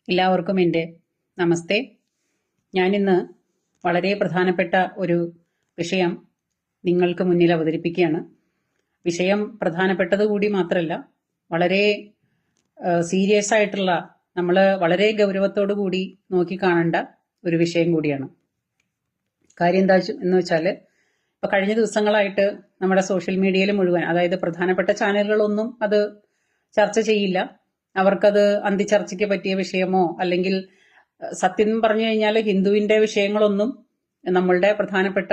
എല്ലാവർക്കും എൻ്റെ നമസ്തേ. ഞാനിന്ന് വളരെ പ്രധാനപ്പെട്ട ഒരു വിഷയം നിങ്ങൾക്ക് മുന്നിൽ അവതരിപ്പിക്കുകയാണ്. വിഷയം പ്രധാനപ്പെട്ടത് കൂടി മാത്രമല്ല, വളരെ സീരിയസ് ആയിട്ടുള്ള, നമ്മൾ വളരെ ഗൗരവത്തോടു കൂടി നോക്കിക്കാണേണ്ട ഒരു വിഷയം കൂടിയാണ്. കാര്യം എന്താ എന്ന് വെച്ചാൽ, ഇപ്പൊ കഴിഞ്ഞ ദിവസങ്ങളായിട്ട് നമ്മുടെ സോഷ്യൽ മീഡിയയിൽ മുഴുവൻ, അതായത് പ്രധാനപ്പെട്ട ചാനലുകളൊന്നും അത് ചർച്ച ചെയ്യില്ല. അവർക്കത് അന്തിച്ചർച്ചയ്ക്ക് പറ്റിയ വിഷയമോ അല്ലെങ്കിൽ സത്യം പറഞ്ഞു കഴിഞ്ഞാൽ ഹിന്ദുവിന്റെ വിഷയങ്ങളൊന്നും നമ്മളുടെ പ്രധാനപ്പെട്ട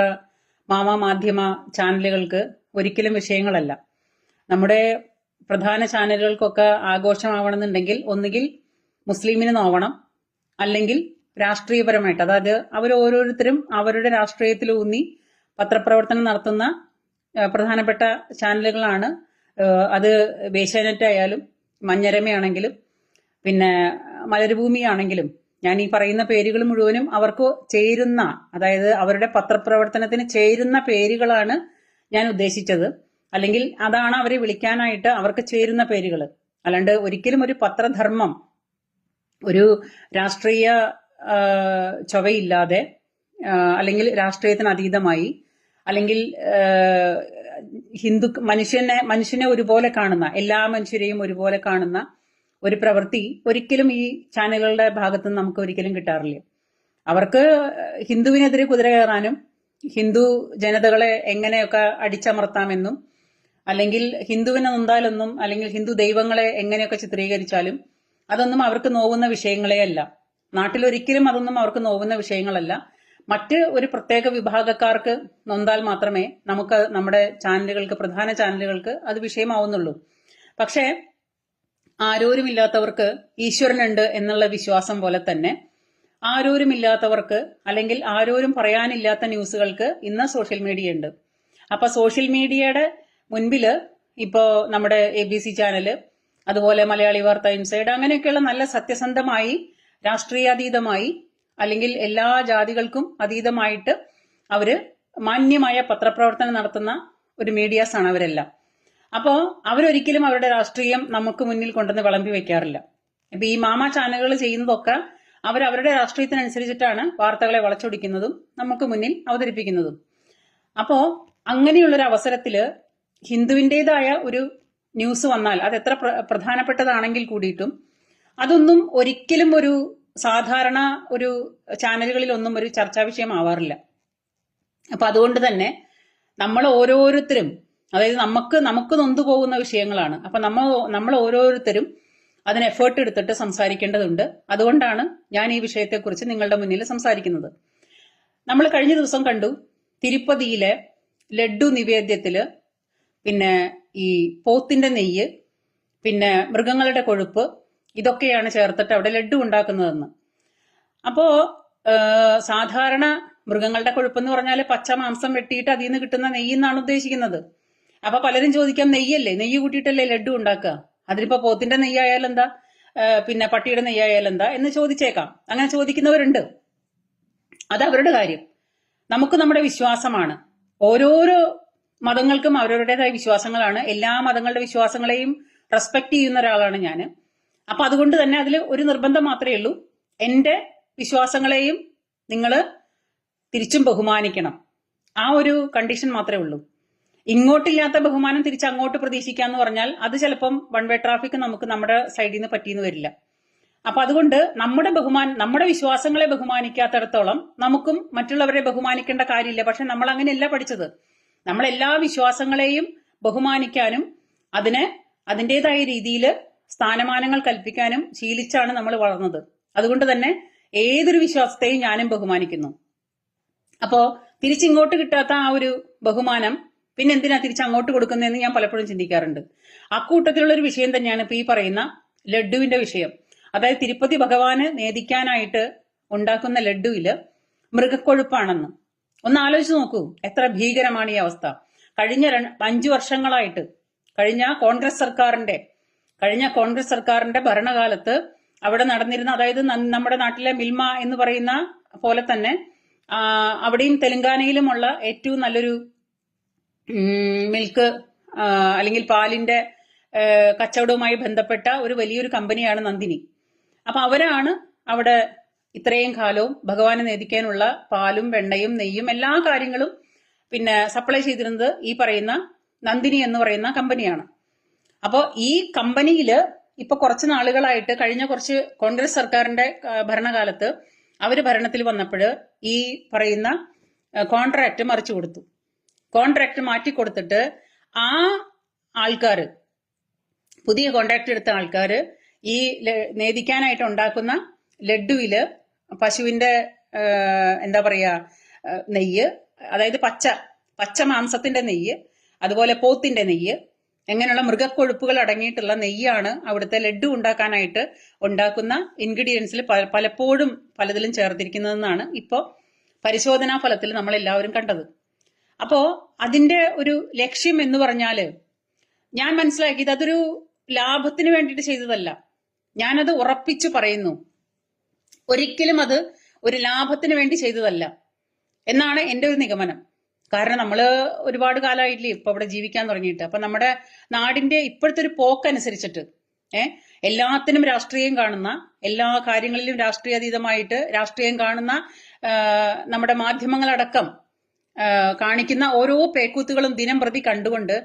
മാധ്യമ ചാനലുകൾക്ക് ഒരിക്കലും വിഷയങ്ങളല്ല. നമ്മുടെ പ്രധാന ചാനലുകൾക്കൊക്കെ ആഘോഷമാവണമെന്നുണ്ടെങ്കിൽ ഒന്നുകിൽ മുസ്ലിമിന് നോവണം, അല്ലെങ്കിൽ രാഷ്ട്രീയപരമായിട്ട്, അതായത് അവർ ഓരോരുത്തരും അവരുടെ രാഷ്ട്രീയത്തിലൂന്നി പത്രപ്രവർത്തനം നടത്തുന്ന പ്രധാനപ്പെട്ട ചാനലുകളാണ്. അത് ഏഷ്യാനെറ്റ് ആയാലും മഞ്ഞരമയാണെങ്കിലും പിന്നെ മലർഭൂമി ആണെങ്കിലും, ഞാൻ ഈ പറയുന്ന പേരുകൾ മുഴുവനും അവർക്ക് ചേരുന്ന, അതായത് അവരുടെ പത്രപ്രവർത്തനത്തിന് ചേരുന്ന പേരുകളാണ് ഞാൻ ഉദ്ദേശിച്ചത്. അല്ലെങ്കിൽ അതാണ് അവരെ വിളിക്കാനായിട്ട് അവർക്ക് ചേരുന്ന പേരുകൾ. അല്ലാണ്ട് ഒരിക്കലും ഒരു പത്രധർമ്മം, ഒരു രാഷ്ട്രീയ ചൊവയില്ലാതെ, അല്ലെങ്കിൽ രാഷ്ട്രീയത്തിന് അതീതമായി, അല്ലെങ്കിൽ മനുഷ്യനെ ഒരുപോലെ കാണുന്ന, എല്ലാ മനുഷ്യരെയും ഒരുപോലെ കാണുന്ന ഒരു പ്രവൃത്തി ഒരിക്കലും ഈ ചാനലുകളുടെ ഭാഗത്ത് നിന്ന് നമുക്ക് ഒരിക്കലും കിട്ടാറില്ല. അവർക്ക് ഹിന്ദുവിനെതിരെ കുതിര കയറാനും, ഹിന്ദു ജനതകളെ എങ്ങനെയൊക്കെ അടിച്ചമർത്താമെന്നും, അല്ലെങ്കിൽ ഹിന്ദുവിനെ നൊന്താലൊന്നും, അല്ലെങ്കിൽ ഹിന്ദു ദൈവങ്ങളെ എങ്ങനെയൊക്കെ ചിത്രീകരിച്ചാലും അതൊന്നും അവർക്ക് നോവുന്ന വിഷയങ്ങളേ അല്ല. നാട്ടിലൊരിക്കലും അതൊന്നും അവർക്ക് നോവുന്ന വിഷയങ്ങളല്ല. മറ്റ് ഒരു പ്രത്യേക വിഭാഗക്കാർക്ക് നൊന്താൽ മാത്രമേ നമുക്ക് നമ്മുടെ ചാനലുകൾക്ക്, പ്രധാന ചാനലുകൾക്ക് അത് വിഷയമാവുന്നുള്ളൂ. പക്ഷേ ആരോരുമില്ലാത്തവർക്ക് ഈശ്വരനുണ്ട് എന്നുള്ള വിശ്വാസം പോലെ തന്നെ ആരോരുമില്ലാത്തവർക്ക്, അല്ലെങ്കിൽ ആരോരും പറയാനില്ലാത്ത ന്യൂസുകൾക്ക് ഇന്ന് സോഷ്യൽ മീഡിയ ഉണ്ട്. അപ്പൊ സോഷ്യൽ മീഡിയയുടെ മുൻപില് ഇപ്പോ നമ്മുടെ ABC ചാനല്, അതുപോലെ മലയാളി വാർത്ത, ഇൻസൈഡ്, അങ്ങനെയൊക്കെയുള്ള നല്ല സത്യസന്ധമായി, രാഷ്ട്രീയാതീതമായി, അല്ലെങ്കിൽ എല്ലാ ജാതികൾക്കും അതീതമായിട്ട് അവര് മാന്യമായ പത്രപ്രവർത്തനം നടത്തുന്ന ഒരു മീഡിയാസ് ആണ് അവരെല്ലാം. അപ്പോ അവരൊരിക്കലും അവരുടെ രാഷ്ട്രീയം നമുക്ക് മുന്നിൽ കൊണ്ടുവന്ന് വിളമ്പി വെക്കാറില്ല. ഇപ്പൊ ഈ ചാനലുകൾ ചെയ്യുന്നതൊക്കെ അവരവരുടെ രാഷ്ട്രീയത്തിനനുസരിച്ചിട്ടാണ് വാർത്തകളെ വളച്ചൊടിക്കുന്നതും നമുക്ക് മുന്നിൽ അവതരിപ്പിക്കുന്നതും. അപ്പോ അങ്ങനെയുള്ളൊരു അവസരത്തില് ഹിന്ദുവിൻ്റെതായ ഒരു ന്യൂസ് വന്നാൽ, അത് എത്ര പ്രധാനപ്പെട്ടതാണെങ്കിൽ കൂടിയിട്ടും അതൊന്നും ഒരിക്കലും ഒരു സാധാരണ ഒരു ചാനലുകളിലൊന്നും ഒരു ചർച്ചാ വിഷയമാവാറില്ല. അപ്പൊ അതുകൊണ്ട് തന്നെ നമ്മൾ ഓരോരുത്തരും, അതായത് നമുക്ക് നൊന്തു പോകുന്ന വിഷയങ്ങളാണ്. അപ്പൊ നമ്മൾ ഓരോരുത്തരും അതിന് എഫേർട്ട് എടുത്തിട്ട് സംസാരിക്കേണ്ടതുണ്ട്. അതുകൊണ്ടാണ് ഞാൻ ഈ വിഷയത്തെക്കുറിച്ച് നിങ്ങളുടെ മുന്നിൽ സംസാരിക്കുന്നത്. നമ്മൾ കഴിഞ്ഞ ദിവസം കണ്ടു, തിരുപ്പതിയിലെ ലഡ്ഡു നിവേദ്യത്തില് പിന്നെ ഈ പോത്തിന്റെ നെയ്യ്, പിന്നെ മൃഗങ്ങളുടെ കൊഴുപ്പ്, ഇതൊക്കെയാണ് ചേർത്തിട്ട് അവിടെ ലഡ്ഡു ഉണ്ടാക്കുന്നതെന്ന്. അപ്പോ സാധാരണ മൃഗങ്ങളുടെ കൊഴുപ്പെന്ന് പറഞ്ഞാൽ പച്ച മാംസം വെട്ടിയിട്ട് അതിൽ നിന്ന് കിട്ടുന്ന നെയ്യ് എന്നാണ് ഉദ്ദേശിക്കുന്നത്. അപ്പൊ പലരും ചോദിക്കാം, നെയ്യല്ലേ, നെയ്യ് കൂട്ടിയിട്ടല്ലേ ലഡ്ഡു ഉണ്ടാക്കുക, അതിനിപ്പോ പോത്തിന്റെ നെയ്യായാൽ എന്താ, പിന്നെ പട്ടിയുടെ നെയ്യായാൽ എന്താ എന്ന് ചോദിച്ചേക്കാം. അങ്ങനെ ചോദിക്കുന്നവരുണ്ട്. അത് അവരുടെ കാര്യം. നമുക്ക് നമ്മുടെ വിശ്വാസമാണ്. ഓരോരോ മതങ്ങൾക്കും അവരവരുടേതായ വിശ്വാസങ്ങളാണ്. എല്ലാ മതങ്ങളുടെ വിശ്വാസങ്ങളെയും റെസ്പെക്ട് ചെയ്യുന്ന ഒരാളാണ് ഞാൻ. അപ്പൊ അതുകൊണ്ട് തന്നെ അതിൽ ഒരു നിർബന്ധം മാത്രമേ ഉള്ളൂ, എന്റെ വിശ്വാസങ്ങളെയും നിങ്ങൾ തിരിച്ചും ബഹുമാനിക്കണം. ആ ഒരു കണ്ടീഷൻ മാത്രമേ ഉള്ളൂ. ഇങ്ങോട്ടില്ലാത്ത ബഹുമാനം തിരിച്ച് അങ്ങോട്ട് പ്രതീക്ഷിക്കാന്ന് പറഞ്ഞാൽ അത് ചിലപ്പം വൺ വേ ട്രാഫിക് നമുക്ക് നമ്മുടെ സൈഡിൽ നിന്ന് പറ്റിയെന്ന് വരില്ല. അപ്പൊ അതുകൊണ്ട് നമ്മുടെ വിശ്വാസങ്ങളെ ബഹുമാനിക്കാത്തിടത്തോളം നമുക്കും മറ്റുള്ളവരെ ബഹുമാനിക്കേണ്ട കാര്യമില്ല. പക്ഷെ നമ്മൾ അങ്ങനെയല്ല പഠിച്ചത്. നമ്മൾ എല്ലാ വിശ്വാസങ്ങളെയും ബഹുമാനിക്കാനും അതിന് അതിൻ്റെതായ രീതിയിൽ സ്ഥാനമാനങ്ങൾ കൽപ്പിക്കാനും ശീലിച്ചാണ് നമ്മൾ വളർന്നത്. അതുകൊണ്ട് തന്നെ ഏതൊരു വിശ്വാസത്തെയും ഞാനും ബഹുമാനിക്കുന്നു. അപ്പോ തിരിച്ചിങ്ങോട്ട് കിട്ടാത്ത ആ ഒരു ബഹുമാനം പിന്നെ എന്തിനാ തിരിച്ചങ്ങോട്ട് കൊടുക്കുന്നതെന്ന് ഞാൻ പലപ്പോഴും ചിന്തിക്കാറുണ്ട്. അക്കൂട്ടത്തിലുള്ള ഒരു വിഷയം തന്നെയാണ് ഇപ്പൊ ഈ പറയുന്ന ലഡ്ഡുവിന്റെ വിഷയം. അതായത് തിരുപ്പതി ഭഗവാന് നേദിക്കാനായിട്ട് ഉണ്ടാക്കുന്ന ലഡ്ഡുവില് മൃഗക്കൊഴുപ്പാണെന്ന്. ഒന്ന് ആലോചിച്ച് നോക്കൂ, എത്ര ഭീകരമാണ് ഈ അവസ്ഥ. കഴിഞ്ഞ 5 വർഷങ്ങളായിട്ട്, കഴിഞ്ഞ കോൺഗ്രസ് സർക്കാരിന്റെ ഭരണകാലത്ത് അവിടെ നടന്നിരുന്ന, അതായത് നമ്മുടെ നാട്ടിലെ മിൽമ എന്ന് പറയുന്ന പോലെ തന്നെ അവിടെയും തെലങ്കാനയിലുമുള്ള ഏറ്റവും നല്ലൊരു മിൽക്ക് അല്ലെങ്കിൽ പാലിന്റെ കച്ചവടവുമായി ബന്ധപ്പെട്ട ഒരു വലിയൊരു കമ്പനിയാണ് നന്ദിനി. അപ്പൊ അവരാണ് അവിടെ ഇത്രയും കാലവും ഭഗവാനെ നേദിക്കാനുള്ള പാലും വെണ്ണയും നെയ്യും എല്ലാ കാര്യങ്ങളും പിന്നെ സപ്ലൈ ചെയ്തിരുന്നത് ഈ പറയുന്ന നന്ദിനി എന്ന് പറയുന്ന കമ്പനിയാണ്. അപ്പോൾ ഈ കമ്പനിയില് ഇപ്പൊ കുറച്ച് നാളുകളായിട്ട് കഴിഞ്ഞ കുറച്ച് കോൺഗ്രസ് സർക്കാരിന്റെ ഭരണകാലത്ത് അവര് ഭരണത്തിൽ വന്നപ്പോൾ ഈ പറയുന്ന കോൺട്രാക്ട് മറിച്ചു കൊടുത്തു. കോൺട്രാക്ട് മാറ്റിക്കൊടുത്തിട്ട് ആ ആൾക്കാര്, പുതിയ കോൺട്രാക്ട് എടുത്ത ആൾക്കാര് ഈ നേദിക്കാനായിട്ട് ഉണ്ടാക്കുന്ന ലഡുവില് പശുവിന്റെ എന്താ പറയാ നെയ്യ്, അതായത് പച്ച മാംസത്തിന്റെ നെയ്യ്, അതുപോലെ പോത്തിന്റെ നെയ്യ്, എങ്ങനെയുള്ള മൃഗക്കൊഴുപ്പുകൾ അടങ്ങിയിട്ടുള്ള നെയ്യാണ് അവിടുത്തെ ലഡു ഉണ്ടാക്കാനായിട്ട് ഉണ്ടാക്കുന്ന ഇൻഗ്രീഡിയൻസിൽ പലപ്പോഴും പലതിലും ചേർത്തിരിക്കുന്നതെന്നാണ് ഇപ്പോൾ പരിശോധനാ ഫലത്തിൽ നമ്മൾ എല്ലാവരും കണ്ടത്. അപ്പോ അതിന്റെ ഒരു ലക്ഷ്യം എന്ന് പറഞ്ഞാല് ഞാൻ മനസ്സിലാക്കിയത് അതൊരു ലാഭത്തിന് വേണ്ടിയിട്ട് ചെയ്തതല്ല. ഞാനത് ഉറപ്പിച്ചു പറയുന്നു, ഒരിക്കലും അത് ഒരു ലാഭത്തിന് വേണ്ടി ചെയ്തതല്ല എന്നാണ് എൻ്റെ ഒരു നിഗമനം. കാരണം നമ്മള് ഒരുപാട് കാലമായില്ലേ ഇപ്പൊ അവിടെ ജീവിക്കാൻ തുടങ്ങിയിട്ട്. അപ്പൊ നമ്മുടെ നാടിന്റെ ഇപ്പോഴത്തെ ഒരു പോക്കനുസരിച്ചിട്ട് എല്ലാത്തിനും രാഷ്ട്രീയം കാണുന്ന, എല്ലാ കാര്യങ്ങളിലും രാഷ്ട്രീയാതീതമായിട്ട് രാഷ്ട്രീയം കാണുന്ന നമ്മുടെ മാധ്യമങ്ങളടക്കം കാണിക്കുന്ന ഓരോ പേക്കൂത്തുകളും ദിനം പ്രതി കണ്ടുകൊണ്ട്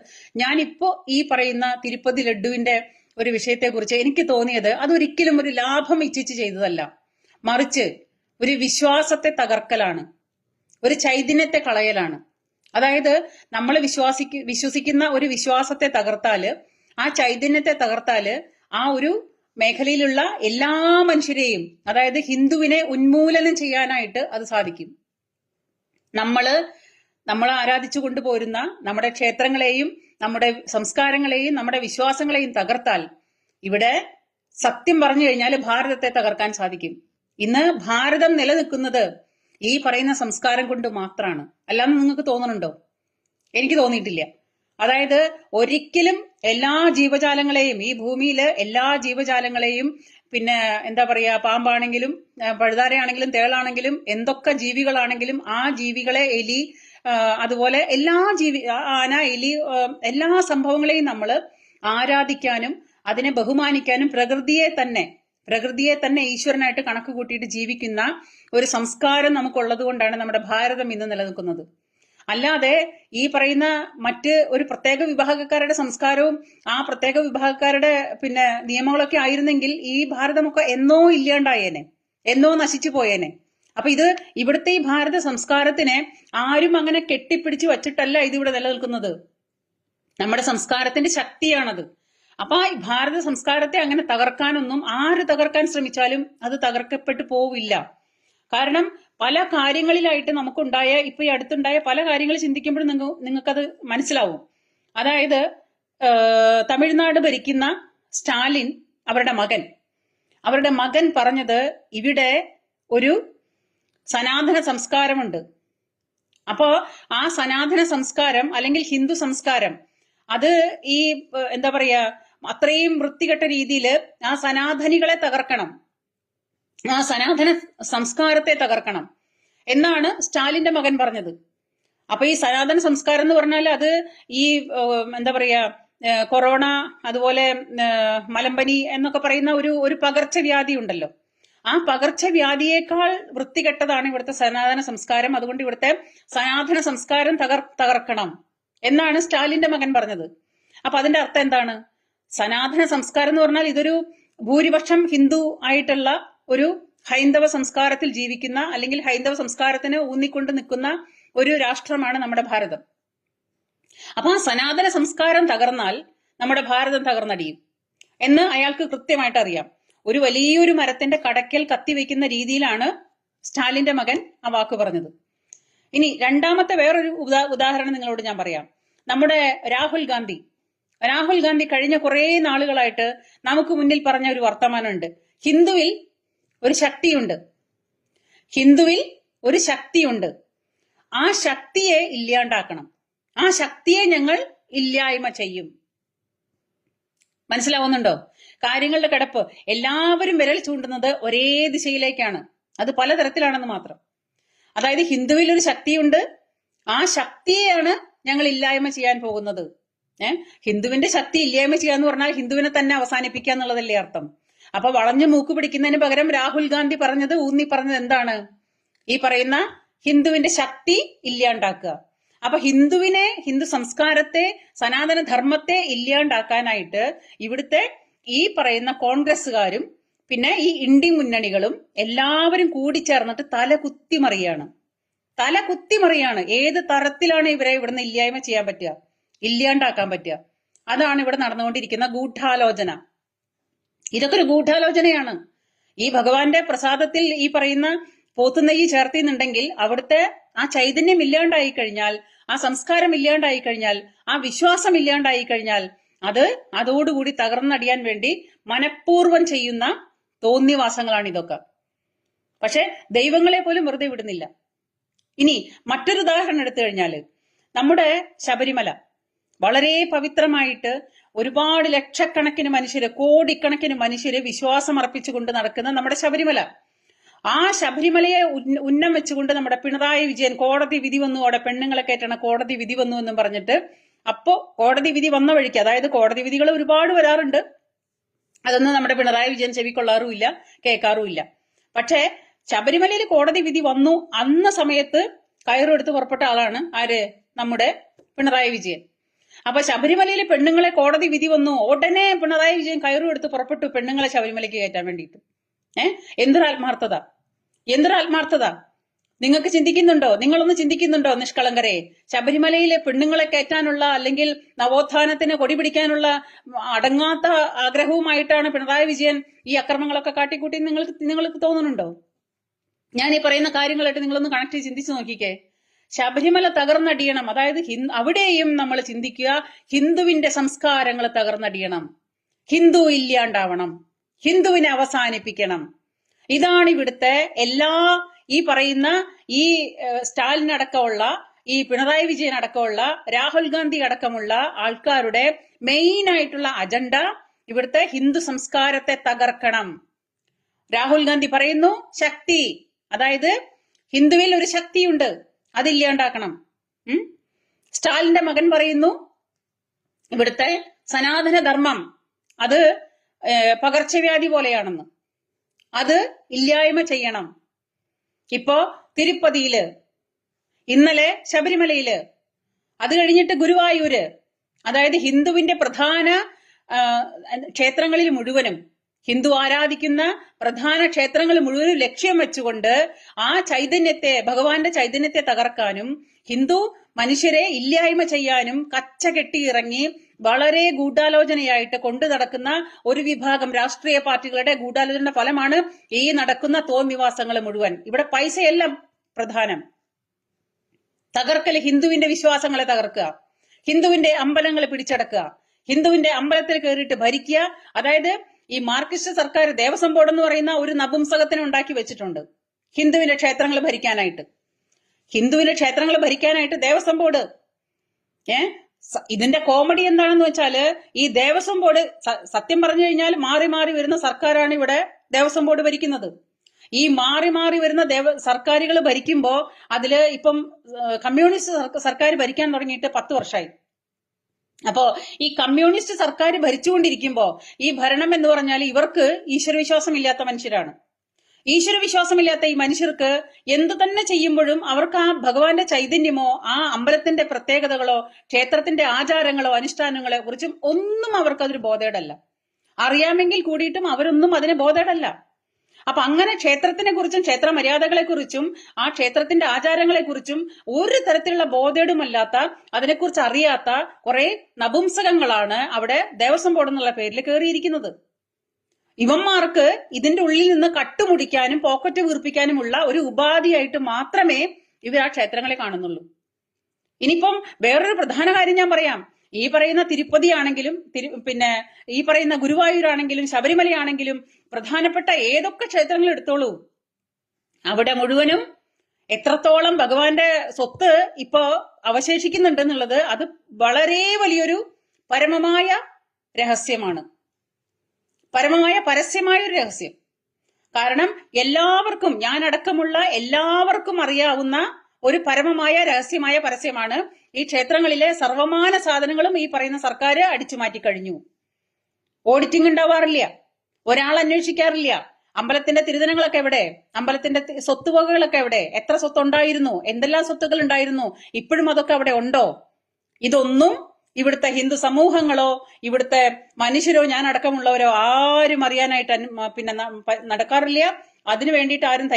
ഞാനിപ്പോ ഈ പറയുന്ന തിരുപ്പതി ലഡുവിന്റെ ഒരു വിഷയത്തെക്കുറിച്ച് എനിക്ക് തോന്നിയത് അതൊരിക്കലും ഒരു ലാഭം ഇച്ഛിച്ച് ചെയ്തതല്ല, മറിച്ച് ഒരു വിശ്വാസത്തെ തകർക്കലാണ്, ഒരു ചൈതന്യത്തെ കളയലാണ്. അതായത് നമ്മൾ വിശ്വസിക്കുന്ന ഒരു വിശ്വാസത്തെ തകർത്താല്, ആ ചൈതന്യത്തെ തകർത്താല് ആ ഒരു മേഖലയിലുള്ള എല്ലാ മനുഷ്യരെയും, അതായത് ഹിന്ദുവിനെ ഉന്മൂലനം ചെയ്യാനായിട്ട് അത് സാധിക്കും. നമ്മൾ ആരാധിച്ചു കൊണ്ടുപോരുന്ന നമ്മുടെ ക്ഷേത്രങ്ങളെയും നമ്മുടെ സംസ്കാരങ്ങളെയും നമ്മുടെ വിശ്വാസങ്ങളെയും തകർത്താൽ ഇവിടെ സത്യം പറഞ്ഞു കഴിഞ്ഞാൽ ഭാരതത്തെ തകർക്കാൻ സാധിക്കും. ഇന്ന് ഭാരതം നിലനിൽക്കുന്നത് ഈ പറയുന്ന സംസ്കാരം കൊണ്ട് മാത്രമാണ്. അല്ലാന്ന് നിങ്ങൾക്ക് തോന്നുന്നുണ്ടോ? എനിക്ക് തോന്നിയിട്ടില്ല. അതായത് ഒരിക്കലും എല്ലാ ജീവജാലങ്ങളെയും, ഈ ഭൂമിയില് എല്ലാ ജീവജാലങ്ങളെയും, പിന്നെ എന്താ പറയാ, പാമ്പാണെങ്കിലും പഴുതാരയാണെങ്കിലും തേളാണെങ്കിലും എന്തൊക്കെ ജീവികളാണെങ്കിലും ആ ജീവികളെ, എലി, അതുപോലെ എല്ലാ ആന, എലി, എല്ലാ സംഭവങ്ങളെയും നമ്മൾ ആരാധിക്കാനും അതിനെ ബഹുമാനിക്കാനും പ്രകൃതിയെ തന്നെ ഈശ്വരനായിട്ട് കണക്ക് കൂട്ടിയിട്ട് ജീവിക്കുന്ന ഒരു സംസ്കാരം നമുക്കുള്ളത് കൊണ്ടാണ് നമ്മുടെ ഭാരതം ഇന്ന് നിലനിൽക്കുന്നത്. അല്ലാതെ ഈ പറയുന്ന മറ്റ് ഒരു പ്രത്യേക വിഭാഗക്കാരുടെ സംസ്കാരവും ആ പ്രത്യേക വിഭാഗക്കാരുടെ പിന്നെ നിയമങ്ങളൊക്കെ ആയിരുന്നെങ്കിൽ ഈ ഭാരതമൊക്കെ എന്നോ ഇല്ലാണ്ടായേനെ, എന്നോ നശിച്ചു പോയേനെ. അപ്പൊ ഇത് ഇവിടുത്തെ ഈ ഭാരത സംസ്കാരത്തിനെ ആരും അങ്ങനെ കെട്ടിപ്പിടിച്ചു വച്ചിട്ടല്ല ഇതിവിടെ നിലനിൽക്കുന്നത്. നമ്മുടെ സംസ്കാരത്തിന്റെ ശക്തിയാണത്. അപ്പൊ ഈ ഭാരത സംസ്കാരത്തെ അങ്ങനെ തകർക്കാനൊന്നും ആര് തകർക്കാൻ ശ്രമിച്ചാലും അത് തകർക്കപ്പെട്ടു പോവില്ല. കാരണം പല കാര്യങ്ങളിലായിട്ട് നമുക്കുണ്ടായ, ഇപ്പൊ ഈ അടുത്തുണ്ടായ പല കാര്യങ്ങൾ ചിന്തിക്കുമ്പോഴും നിങ്ങൾക്കത് മനസ്സിലാവും. അതായത് തമിഴ്നാട് ഭരിക്കുന്ന സ്റ്റാലിൻ, അവരുടെ മകൻ പറഞ്ഞത് ഇവിടെ ഒരു സനാതന സംസ്കാരമുണ്ട്. അപ്പോ ആ സനാതന സംസ്കാരം അല്ലെങ്കിൽ ഹിന്ദു സംസ്കാരം അത് ഈ എന്താ പറയാ അത്രയും വൃത്തികെട്ട രീതിയിൽ ആ സനാതനികളെ തകർക്കണം, ആ സനാതന സംസ്കാരത്തെ തകർക്കണം എന്നാണ് സ്റ്റാലിന്റെ മകൻ പറഞ്ഞത്. അപ്പൊ ഈ സനാതന സംസ്കാരം എന്ന് പറഞ്ഞാൽ അത് ഈ എന്താ പറയാ കൊറോണ, അതുപോലെ മലമ്പനി എന്നൊക്കെ പറയുന്ന ഒരു പകർച്ചവ്യാധി ഉണ്ടല്ലോ, ആ പകർച്ചവ്യാധിയേക്കാൾ വൃത്തികെട്ടതാണ് ഇവിടുത്തെ സനാതന സംസ്കാരം. അതുകൊണ്ട് ഇവിടുത്തെ സനാതന സംസ്കാരം തകർക്കണം എന്നാണ് സ്റ്റാലിന്റെ മകൻ പറഞ്ഞത്. അപ്പൊ അതിന്റെ അർത്ഥം എന്താണ്? സനാതന സംസ്കാരം എന്ന് പറഞ്ഞാൽ ഇതൊരു ഭൂരിപക്ഷം ഹിന്ദു ആയിട്ടുള്ള ഒരു ഹൈന്ദവ സംസ്കാരത്തിൽ ജീവിക്കുന്ന, അല്ലെങ്കിൽ ഹൈന്ദവ സംസ്കാരത്തിന് ഊന്നിക്കൊണ്ട് നിൽക്കുന്ന ഒരു രാഷ്ട്രമാണ് നമ്മുടെ ഭാരതം. അപ്പൊ ആ സനാതന സംസ്കാരം തകർന്നാൽ നമ്മുടെ ഭാരതം തകർന്നടിയും എന്ന് അയാൾക്ക് കൃത്യമായിട്ട് അറിയാം. ഒരു വലിയൊരു മരത്തിന്റെ കടയ്ക്കൽ കത്തിവെക്കുന്ന രീതിയിലാണ് സ്റ്റാലിന്റെ മകൻ ആ വാക്ക് പറഞ്ഞത്. ഇനി രണ്ടാമത്തെ വേറൊരു ഉദാഹരണം നിങ്ങളോട് ഞാൻ പറയാം. നമ്മുടെ രാഹുൽ ഗാന്ധി കഴിഞ്ഞ കുറെ നാളുകളായിട്ട് നമുക്ക് മുന്നിൽ പറഞ്ഞ ഒരു വർത്തമാനമുണ്ട്. ഹിന്ദുവിൽ ഒരു ശക്തിയുണ്ട്, ആ ശക്തിയെ ഇല്ലാണ്ടാക്കണം, ആ ശക്തിയെ ഞങ്ങൾ ഇല്ലായ്മ ചെയ്യും. മനസ്സിലാവുന്നുണ്ടോ കാര്യങ്ങളുടെ കിടപ്പ്? എല്ലാവരും വിരൽ ചൂണ്ടുന്നത് ഒരേ ദിശയിലേക്കാണ്, അത് പലതരത്തിലാണെന്ന് മാത്രം. അതായത് ഹിന്ദുവിൽ ഒരു ശക്തിയുണ്ട്, ആ ശക്തിയെയാണ് ഞങ്ങൾ ഇല്ലായ്മ ചെയ്യാൻ പോകുന്നത്. ഹിന്ദുവിന്റെ ശക്തി ഇല്ലായ്മ ചെയ്യാന്ന് പറഞ്ഞാൽ ഹിന്ദുവിനെ തന്നെ അവസാനിപ്പിക്കുക എന്നുള്ളതല്ലേ അർത്ഥം? അപ്പൊ വളഞ്ഞു മൂക്ക് പിടിക്കുന്നതിന് പകരം രാഹുൽ ഗാന്ധി ഊന്നി പറഞ്ഞത് എന്താണ്? ഈ പറയുന്ന ഹിന്ദുവിന്റെ ശക്തി ഇല്ലാണ്ടാക്കുക. അപ്പൊ ഹിന്ദു സംസ്കാരത്തെ, സനാതന ധർമ്മത്തെ ഇല്ലാണ്ടാക്കാനായിട്ട് ഇവിടുത്തെ ഈ പറയുന്ന കോൺഗ്രസ്സുകാരും പിന്നെ ഈ ഇന്ത്യ മുന്നണികളും എല്ലാവരും കൂടി ചേർന്നിട്ട് തല കുത്തിമറിയാണ്. ഏത് തരത്തിലാണ് ഇവരെ ഇവിടുന്ന് ഇല്ലായ്മ ചെയ്യാൻ പറ്റുക, ഇല്ലാണ്ടാക്കാൻ പറ്റുക? അതാണ് ഇവിടെ നടന്നുകൊണ്ടിരിക്കുന്ന ഗൂഢാലോചന. ഇതൊക്കെ ഒരു ഗൂഢാലോചനയാണ്. ഈ ഭഗവാന്റെ പ്രസാദത്തിൽ ഈ പറയുന്ന പോത്തുനെയ്യ് ചേർത്തിന്നുണ്ടെങ്കിൽ അവിടുത്തെ ആ ചൈതന്യം ഇല്ലാണ്ടായി കഴിഞ്ഞാൽ, ആ സംസ്കാരം ഇല്ലാണ്ടായി കഴിഞ്ഞാൽ, ആ വിശ്വാസം ഇല്ലാണ്ടായി കഴിഞ്ഞാൽ അതോടുകൂടി തകർന്നടിയാൻ വേണ്ടി മനഃപൂർവ്വം ചെയ്യുന്ന തോന്നിവാസങ്ങളാണ് ഇതൊക്കെ. പക്ഷെ ദൈവങ്ങളെ പോലും വെറുതെ വിടുന്നില്ല. ഇനി മറ്റൊരു ഉദാഹരണം എടുത്തു കഴിഞ്ഞാല് നമ്മുടെ ശബരിമല വളരെ പവിത്രമായിട്ട് ഒരുപാട് ലക്ഷക്കണക്കിന് മനുഷ്യര്, കോടിക്കണക്കിന് മനുഷ്യര് വിശ്വാസം അർപ്പിച്ചുകൊണ്ട് നടക്കുന്ന നമ്മുടെ ശബരിമല, ആ ശബരിമലയെ ഉന്നം വെച്ചുകൊണ്ട് നമ്മുടെ പിണറായി വിജയൻ കോടതി വിധി വന്നു, അവിടെ പെണ്ണുങ്ങളെ കയറ്റണ കോടതി വിധി വന്നു എന്നും പറഞ്ഞിട്ട്, അപ്പോ കോടതി വിധി വന്ന വഴിക്ക്, അതായത് കോടതി വിധികൾ ഒരുപാട് വരാറുണ്ട്, അതൊന്നും നമ്മുടെ പിണറായി വിജയൻ ചെവിക്കൊള്ളാറുമില്ല, കേൾക്കാറുമില്ല. പക്ഷേ ശബരിമലയിൽ കോടതി വിധി വന്നു അന്ന സമയത്ത് കയറെടുത്ത് പുറപ്പെട്ട ആളാണ് ആര്? നമ്മുടെ പിണറായി വിജയൻ. അപ്പൊ ശബരിമലയിൽ പെണ്ണുങ്ങളെ കോടതി വിധി വന്നു, ഉടനെ പിണറായി വിജയൻ കയറെടുത്ത് പുറപ്പെട്ടു പെണ്ണുങ്ങളെ ശബരിമലയ്ക്ക് കയറ്റാൻ വേണ്ടിയിട്ട്. എന്തൊരാത്മാർത്ഥത! നിങ്ങൾക്ക് ചിന്തിക്കുന്നുണ്ടോ? നിങ്ങളൊന്ന് ചിന്തിക്കുന്നുണ്ടോ നിഷ്കളങ്കരെ? ശബരിമലയിലെ പെണ്ണുങ്ങളെ കയറ്റാനുള്ള അല്ലെങ്കിൽ നവോത്ഥാനത്തിന് കൊടി പിടിക്കാനുള്ള അടങ്ങാത്ത ആഗ്രഹവുമായിട്ടാണ് പിണറായി വിജയൻ ഈ അക്രമങ്ങളൊക്കെ കാട്ടിക്കൂട്ടി നിങ്ങൾക്ക് തോന്നുന്നുണ്ടോ? ഞാൻ ഈ പറയുന്ന കാര്യങ്ങളായിട്ട് നിങ്ങളൊന്ന് കണക്ട് ചെയ്ത് ചിന്തിച്ചു നോക്കിക്കേ. ശബരിമല തകർന്നടിയണം, അതായത് അവിടെയും നമ്മൾ ചിന്തിക്കുക, ഹിന്ദുവിന്റെ സംസ്കാരങ്ങൾ തകർന്നടിയണം, ഹിന്ദു ഇല്ലാണ്ടാവണം, ഹിന്ദുവിനെ അവസാനിപ്പിക്കണം. ഇതാണ് ഇവിടുത്തെ എല്ലാ ഈ പറയുന്ന ഈ സ്റ്റാലിൻ അടക്കമുള്ള, ഈ പിണറായി വിജയൻ അടക്കമുള്ള, രാഹുൽ ഗാന്ധി അടക്കമുള്ള ആൾക്കാരുടെ മെയിൻ ആയിട്ടുള്ള അജണ്ട. ഇവിടുത്തെ ഹിന്ദു സംസ്കാരത്തെ തകർക്കണം. രാഹുൽ ഗാന്ധി പറയുന്നു ശക്തി, അതായത് ഹിന്ദുവിൽ ഒരു ശക്തിയുണ്ട്, അതില്ലാണ്ടാക്കണം. സ്റ്റാലിന്റെ മകൻ പറയുന്നു ഇവിടുത്തെ സനാതന ധർമ്മം അത് പകർച്ചവ്യാധി പോലെയാണെന്ന്, അത് ഇല്ലായ്മ ചെയ്യണം. ഇപ്പോ തിരുപ്പതിയില്, ഇന്നലെ ശബരിമലയില്, അത് കഴിഞ്ഞിട്ട് ഗുരുവായൂര്, അതായത് ഹിന്ദുവിന്റെ പ്രധാന ക്ഷേത്രങ്ങളിൽ മുഴുവനും, ഹിന്ദു ആരാധിക്കുന്ന പ്രധാന ക്ഷേത്രങ്ങൾ മുഴുവനും ലക്ഷ്യം വെച്ചുകൊണ്ട് ആ ചൈതന്യത്തെ, ഭഗവാന്റെ ചൈതന്യത്തെ തകർക്കാനും ഹിന്ദു മനുഷ്യരെ ഇല്ലായ്മ ചെയ്യാനും കച്ച കെട്ടിയിറങ്ങി വളരെ ഗൂഢാലോചനയായിട്ട് കൊണ്ടു നടക്കുന്ന ഒരു വിഭാഗം രാഷ്ട്രീയ പാർട്ടികളുടെ ഗൂഢാലോചന ഫലമാണ് ഈ നടക്കുന്ന തോന്നിവാസങ്ങൾ മുഴുവൻ. ഇവിടെ പൈസയെല്ലാം പ്രധാനം. തകർക്കല് ഹിന്ദുവിന്റെ വിശ്വാസങ്ങളെ തകർക്കുക, ഹിന്ദുവിന്റെ അമ്പലങ്ങൾ പിടിച്ചടക്കുക, ഹിന്ദുവിന്റെ അമ്പലത്തിൽ കയറിയിട്ട് ഭരിക്കുക. അതായത് ഈ മാർക്സിസ്റ്റ് സർക്കാർ ദേവസ്വം ബോർഡ് എന്ന് പറയുന്ന ഒരു നപുംസകത്തിനെ ഉണ്ടാക്കി വെച്ചിട്ടുണ്ട് ഹിന്ദുവിന്റെ ക്ഷേത്രങ്ങൾ ഭരിക്കാനായിട്ട്. ദേവസ്വം ബോർഡ്. ഇതിന്റെ കോമഡി എന്താണെന്ന് വെച്ചാല് ഈ ദേവസ്വം ബോർഡ് സത്യം പറഞ്ഞു കഴിഞ്ഞാൽ മാറി മാറി വരുന്ന സർക്കാരാണ് ഇവിടെ ദേവസ്വം ബോർഡ് ഭരിക്കുന്നത്. ഈ മാറി മാറി വരുന്ന സർക്കാരുകൾ ഭരിക്കുമ്പോ അതില് ഇപ്പം കമ്മ്യൂണിസ്റ്റ് സർക്കാർ ഭരിക്കാൻ തുടങ്ങിയിട്ട് 10 വർഷമായി. അപ്പോ ഈ കമ്മ്യൂണിസ്റ്റ് സർക്കാർ ഭരിച്ചുകൊണ്ടിരിക്കുമ്പോ ഈ ഭരണം എന്ന് പറഞ്ഞാൽ ഇവർക്ക് ഈശ്വരവിശ്വാസം ഇല്ലാത്ത മനുഷ്യരാണ്. ഈശ്വരവിശ്വാസമില്ലാത്ത ഈ മനുഷ്യർക്ക് എന്തു തന്നെ ചെയ്യുമ്പോഴും അവർക്ക് ആ ഭഗവാന്റെ ചൈതന്യമോ ആ അമ്പലത്തിന്റെ പ്രത്യേകതകളോ ക്ഷേത്രത്തിന്റെ ആചാരങ്ങളോ അനുഷ്ഠാനങ്ങളെ കുറിച്ചും ഒന്നും അവർക്ക് അതൊരു ബോധേടല്ല. അറിയാമെങ്കിൽ കൂടിയിട്ടും അവരൊന്നും അതിനെ ബോധേടല്ല. അപ്പൊ അങ്ങനെ ക്ഷേത്രത്തിനെ കുറിച്ചും ക്ഷേത്ര മര്യാദകളെ കുറിച്ചും ആ ക്ഷേത്രത്തിന്റെ ആചാരങ്ങളെ കുറിച്ചും ഒരു തരത്തിലുള്ള ബോധേടുമല്ലാത്ത, അതിനെക്കുറിച്ച് അറിയാത്ത കുറെ നപുംസകങ്ങളാണ് അവിടെ ദേവസ്വം ബോർഡ് എന്നുള്ള പേരിൽ കയറിയിരിക്കുന്നത്. ഇവന്മാർക്ക് ഇതിന്റെ ഉള്ളിൽ നിന്ന് കട്ടുമുടിക്കാനും പോക്കറ്റ് വീർപ്പിക്കാനുമുള്ള ഒരു ഉപാധിയായിട്ട് മാത്രമേ ഇവർ ആ ക്ഷേത്രങ്ങളെ കാണുന്നുള്ളൂ. ഇനിയിപ്പം വേറൊരു പ്രധാന കാര്യം ഞാൻ പറയാം. ഈ പറയുന്ന തിരുപ്പതി ആണെങ്കിലും പിന്നെ ഈ പറയുന്ന ഗുരുവായൂരാണെങ്കിലും ശബരിമലയാണെങ്കിലും പ്രധാനപ്പെട്ട ഏതൊക്കെ ക്ഷേത്രങ്ങൾ എടുത്തോളൂ, അവിടെ മുഴുവനും എത്രത്തോളം ഭഗവാന്റെ സ്വത്ത് ഇപ്പോ അവശേഷിക്കുന്നുണ്ട് എന്നുള്ളത് അത് വളരെ വലിയൊരു പരമമായ രഹസ്യമാണ്, പരമമായ പരസ്യമായ ഒരു രഹസ്യം. കാരണം എല്ലാവർക്കും, ഞാനടക്കമുള്ള എല്ലാവർക്കും അറിയാവുന്ന ഒരു പരമമായ രഹസ്യമായ പരസ്യമാണ് ഈ ക്ഷേത്രങ്ങളിലെ സർവമാന സാധനങ്ങളും ഈ പറയുന്ന സർക്കാർ അടിച്ചു മാറ്റി കഴിഞ്ഞു. ഓഡിറ്റിംഗ് ഉണ്ടാവാറില്ല, ഒരാൾ അന്വേഷിക്കാറില്ല. അമ്പലത്തിന്റെ തിരുതനങ്ങളൊക്കെ എവിടെ? അമ്പലത്തിന്റെ സ്വത്തുവകകളൊക്കെ എവിടെ? എത്ര സ്വത്തുണ്ടായിരുന്നു? എന്തെല്ലാം സ്വത്തുക്കൾ ഉണ്ടായിരുന്നു? ഇപ്പോഴും അതൊക്കെ അവിടെ ഉണ്ടോ? ഇതൊന്നും ഇവിടുത്തെ ഹിന്ദു സമൂഹങ്ങളോ ഇവിടുത്തെ മനുഷ്യരോ ഞാൻ അടക്കമുള്ളവരോ ആരും അറിയാനായിട്ട് പിന്നെ നടക്കാറില്ല. അതിനു വേണ്ടിയിട്ട് ആരും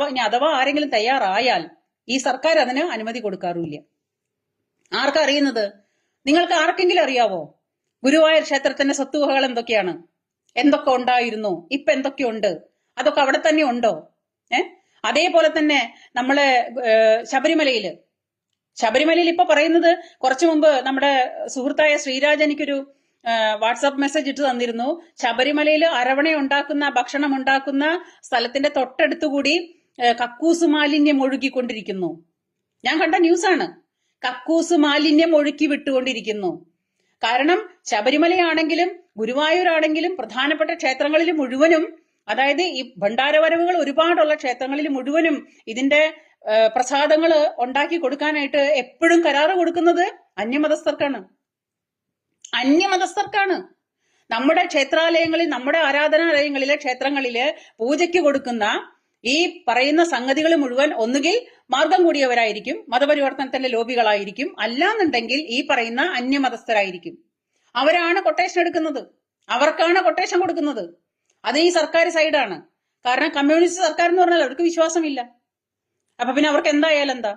ഇനി അഥവാ ആരെങ്കിലും തയ്യാറായാൽ ഈ സർക്കാർ അതിന് അനുമതി കൊടുക്കാറുമില്ല. ആർക്കറിയുന്നത്? നിങ്ങൾക്ക് ആർക്കെങ്കിലും അറിയാവോ ഗുരുവായൂർ ക്ഷേത്രത്തിന്റെ സ്വത്തുവകകൾ എന്തൊക്കെയാണ്? എന്തൊക്കെ ഉണ്ടായിരുന്നു? ഇപ്പൊ എന്തൊക്കെയുണ്ട്? അതൊക്കെ അവിടെ തന്നെ ഉണ്ടോ? അതേപോലെ തന്നെ നമ്മളെ ശബരിമലയിൽ ഇപ്പൊ പറയുന്നത്, കുറച്ചു മുമ്പ് നമ്മുടെ സുഹൃത്തായ ശ്രീരാജ് എനിക്കൊരു വാട്സാപ്പ് മെസ്സേജ് ഇട്ട് തന്നിരുന്നു. ശബരിമലയിൽ അരവണ ഉണ്ടാക്കുന്ന ഭക്ഷണം ഉണ്ടാക്കുന്ന സ്ഥലത്തിന്റെ തൊട്ടടുത്തുകൂടി കക്കൂസ് മാലിന്യം ഒഴുകിക്കൊണ്ടിരിക്കുന്നു. ഞാൻ കണ്ട ന്യൂസാണ്. കക്കൂസ് മാലിന്യം ഒഴുക്കി വിട്ടുകൊണ്ടിരിക്കുന്നു. കാരണം ശബരിമലയാണെങ്കിലും ഗുരുവായൂരാണെങ്കിലും പ്രധാനപ്പെട്ട ക്ഷേത്രങ്ങളിൽ മുഴുവനും, അതായത് ഈ ഭണ്ഡാരവരവുകൾ ഒരുപാടുള്ള ക്ഷേത്രങ്ങളിൽ മുഴുവനും ഇതിന്റെ പ്രസാദങ്ങൾ ഉണ്ടാക്കി കൊടുക്കാനായിട്ട് എപ്പോഴും കരാറ് കൊടുക്കുന്നത് അന്യമതസ്ഥർക്കാണ്. നമ്മുടെ ക്ഷേത്രാലയങ്ങളിൽ, നമ്മുടെ ആരാധനാലയങ്ങളിലെ ക്ഷേത്രങ്ങളില് പൂജയ്ക്ക് കൊടുക്കുന്ന ഈ പറയുന്ന സംഗതികൾ മുഴുവൻ ഒന്നുകിൽ മാർഗം കൂടിയവരായിരിക്കും, മതപരിവർത്തനത്തിന്റെ ലോബികളായിരിക്കും, അല്ലാന്നുണ്ടെങ്കിൽ ഈ പറയുന്ന അന്യമതസ്ഥരായിരിക്കും. അവരാണ് കൊട്ടേഷൻ എടുക്കുന്നത്, അവർക്കാണ് കൊട്ടേഷൻ കൊടുക്കുന്നത്. അത് ഈ സർക്കാർ സൈഡാണ്. കാരണം കമ്മ്യൂണിസ്റ്റ് സർക്കാർ എന്ന് പറഞ്ഞാൽ അവർക്ക് വിശ്വാസമില്ല. അപ്പൊ പിന്നെ അവർക്ക് എന്തായാലും എന്താ?